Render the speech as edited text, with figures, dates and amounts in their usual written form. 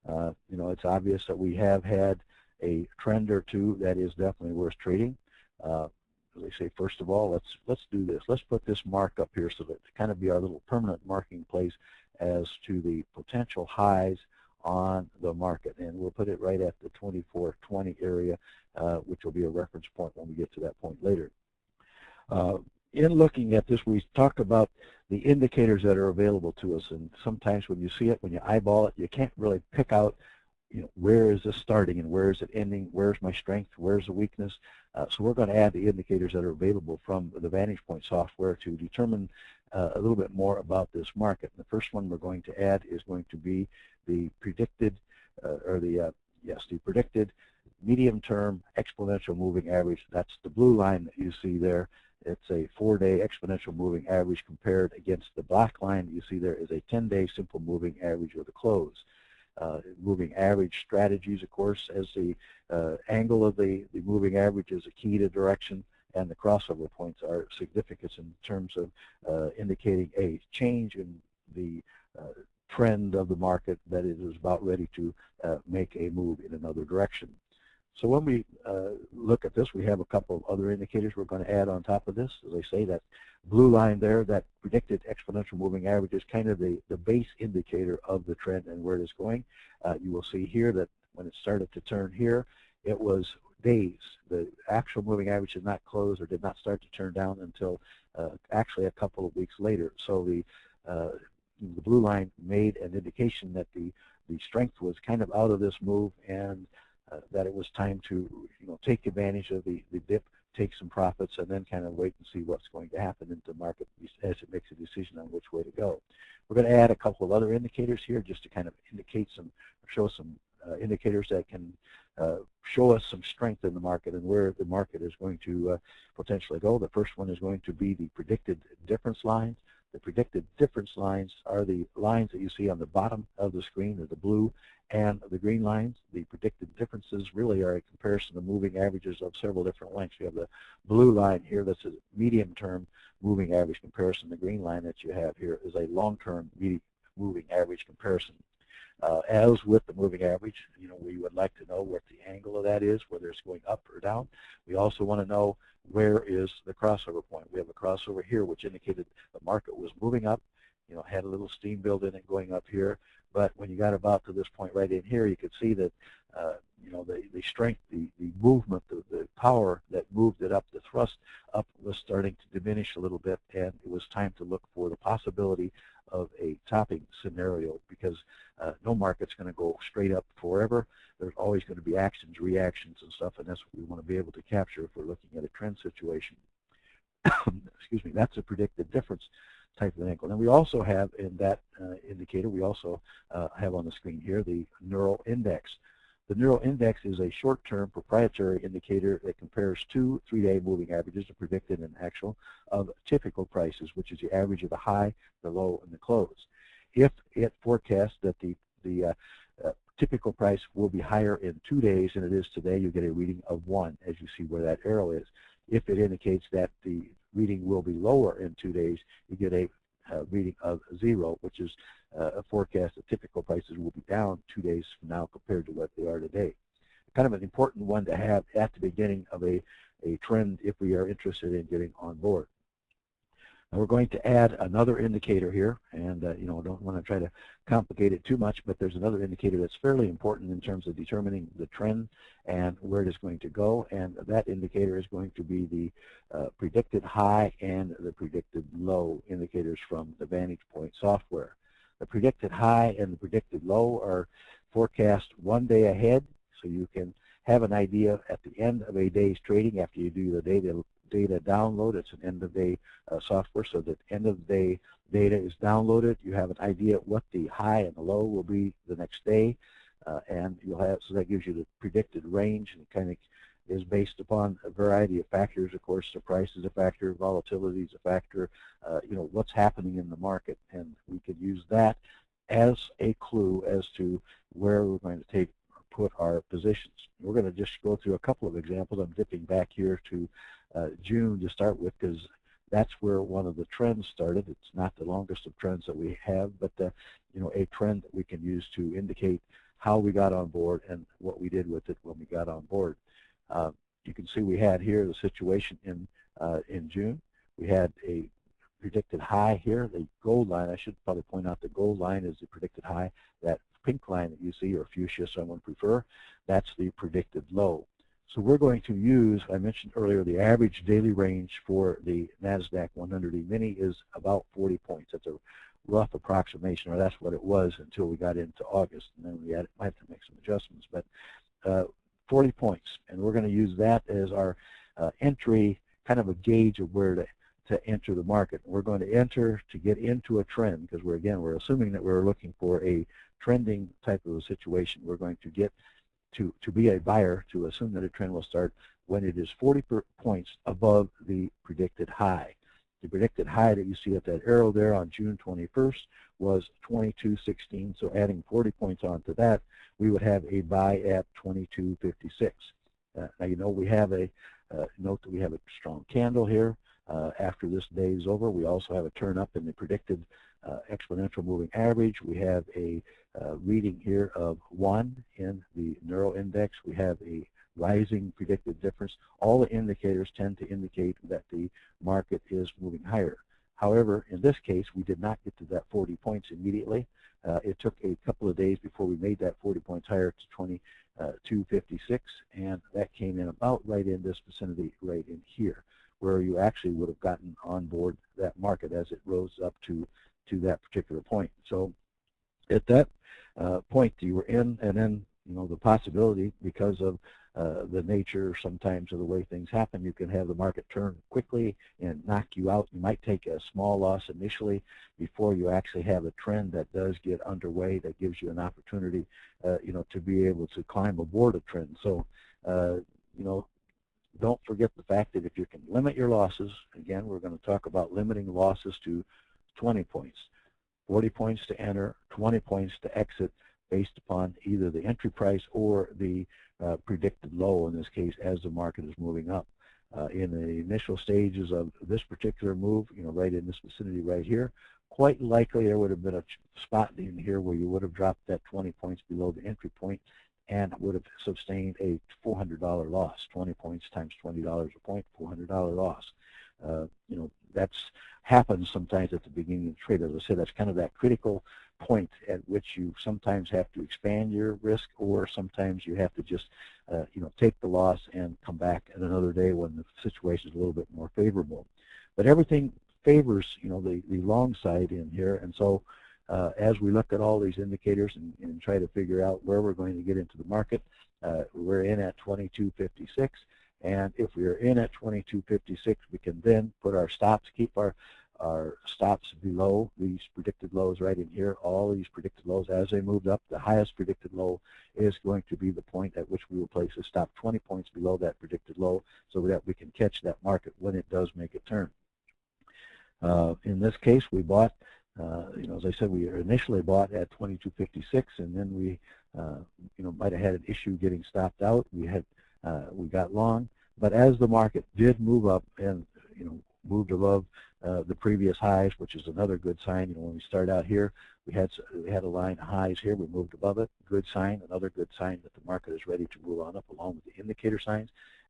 You know, it's obvious that we have had a trend or two that is definitely worth trading. As I say, first of all, let's do this. Let's put this mark up here so that to kind of be our little permanent marking place as to the potential highs on the market, and we'll put it right at the 2420 area, which will be a reference point when we get to that point later. In looking at this, we talk about the indicators that are available to us, and sometimes when you see it, when you eyeball it, you can't really pick out, you know, where is this starting and where is it ending, where's my strength, where's the weakness. So we're going to add the indicators that are available from the Vantage Point software to determine a little bit more about this market. And the first one we're going to add is going to be the predicted, the predicted medium-term exponential moving average. That's the blue line that you see there. It's a 4-day exponential moving average compared against the black line you see there is a 10-day simple moving average or the close. Moving average strategies, of course, as the angle of the moving average is a key to direction, and the crossover points are significant in terms of indicating a change in the trend of the market that it is about ready to make a move in another direction. So when we look at this, we have a couple of other indicators we're going to add on top of this. As I say, that blue line there, that predicted exponential moving average is kind of the base indicator of the trend and where it is going. You will see here that when it started to turn here, it was days. The actual moving average did not close or did not start to turn down until actually a couple of weeks later. So the blue line made an indication that the strength was kind of out of this move, and that it was time to, you know, take advantage of the dip, take some profits, and then kind of wait and see what's going to happen in the market as it makes a decision on which way to go. We're going to add a couple of other indicators here just to kind of indicate some, show some indicators that can show us some strength in the market and where the market is going to potentially go. The first one is going to be the predicted difference lines. The predicted difference lines are the lines that you see on the bottom of the screen, the blue and the green lines. The predicted differences really are a comparison of moving averages of several different lengths. You have the blue line here that's a medium-term moving average comparison. The green line that you have here is a long-term moving average comparison. As with the moving average, you know, we would like to know what the angle of that is, whether it's going up or down. We also want to know where is the crossover point. We have a crossover here which indicated the market was moving up, you know, had a little steam build in it going up here. But when you got about to this point right in here, you could see that, you know, the strength, the movement, the power that moved it up, the thrust up was starting to diminish a little bit, and it was time to look for the possibility of a topping scenario, because no market's going to go straight up forever. There's always going to be actions, reactions, and stuff, and that's what we want to be able to capture if we're looking at a trend situation. Excuse me, that's a predicted difference type of angle. And we also have in that indicator, we also have on the screen here the Neural Index. The Neural Index is a short-term proprietary indicator that compares two 3-day moving averages, the predicted and actual, of typical prices, which is the average of the high, the low, and the close. If it forecasts that the typical price will be higher in 2 days than it is today, you get a reading of 1, as you see where that arrow is. If it indicates that the reading will be lower in 2 days, you get a reading of 0, which is a forecast that typical prices will be down 2 days from now compared to what they are today. Kind of an important one to have at the beginning of a trend if we are interested in getting on board. Now we're going to add another indicator here, and you know, I don't want to try to complicate it too much, but there's another indicator that's fairly important in terms of determining the trend and where it is going to go, and that indicator is going to be the predicted high and the predicted low indicators from the Vantage Point software. The predicted high and the predicted low are forecast 1 day ahead, so you can have an idea at the end of a day's trading after you do the data download. It's an end-of-day software, so that end-of-day data is downloaded. You have an idea what the high and the low will be the next day, and you'll have, so that gives you the predicted range, and it kind of is based upon a variety of factors. Of course, the price is a factor, volatility is a factor, you know, what's happening in the market, and we could use that as a clue as to where we're going to put our positions. We're going to just go through a couple of examples. I'm dipping back here to June to start with, because that's where one of the trends started. It's not the longest of trends that we have, but you know, a trend that we can use to indicate how we got on board and what we did with it when we got on board. You can see we had here the situation in June. We had a predicted high here, the gold line. I should probably point out the gold line is the predicted high. That pink line that you see, or fuchsia, someone prefer, that's the predicted low. So we're going to use, I mentioned earlier, the average daily range for the NASDAQ 100 E-mini is about 40 points. That's a rough approximation, or that's what it was until we got into August, and then we might have to make some adjustments. But 40 points, and we're going to use that as our entry, kind of a gauge of where to enter the market. We're going to enter to get into a trend, because we're assuming that we're looking for a trending type of a situation. We're going to get to be a buyer, to assume that a trend will start when it is 40 points above the predicted high. The predicted high that you see at that arrow there on June 21st was 22.16, so adding 40 points onto that, we would have a buy at 22.56. Now you know we have a note that we have a strong candle here. After this day is over, we also have a turn up in the predicted exponential moving average. We have a reading here of 1 in the Neuro Index. We have a rising predicted difference. All the indicators tend to indicate that the market is moving higher. However, in this case, we did not get to that 40 points immediately. It took a couple of days before we made that 40 points higher to 22.56, and that came in about right in this vicinity right in here, where you actually would have gotten on board that market as it rose up to that particular point. So at that point you were in, and then the possibility, because of the nature sometimes of the way things happen, you can have the market turn quickly and knock you out. You might take a small loss initially before you actually have a trend that does get underway, that gives you an opportunity to be able to climb aboard a trend. So don't forget the fact that if you can limit your losses, again, we're going to talk about limiting losses to 20 points. 40 points to enter, 20 points to exit, based upon either the entry price or the predicted low, in this case, as the market is moving up. In the initial stages of this particular move, right in this vicinity right here, quite likely there would have been a spot in here where you would have dropped that 20 points below the entry point and would have sustained a $400 loss. 20 points times $20 a point, $400 loss. That's happens sometimes at the beginning of the trade. As I said, that's kind of that critical point at which you sometimes have to expand your risk, or sometimes you have to just take the loss and come back at another day when the situation is a little bit more favorable. But everything favors the long side in here, and so as we look at all these indicators and try to figure out where we're going to get into the market, we're in at 22.56. And if we are in at 22.56, we can then put our stops, keep our stops below these predicted lows right in here. All these predicted lows, as they moved up, the highest predicted low is going to be the point at which we will place a stop 20 points below that predicted low, so that we can catch that market when it does make a turn. In this case, we bought, as I said, we initially bought at 22.56, and then we, might have had an issue getting stopped out. We got long, but as the market did move up and moved above the previous highs, which is another good sign. When we start out here, we had a line of highs here. We moved above it. Good sign. Another good sign that the market is ready to move on up, along with the indicator signs.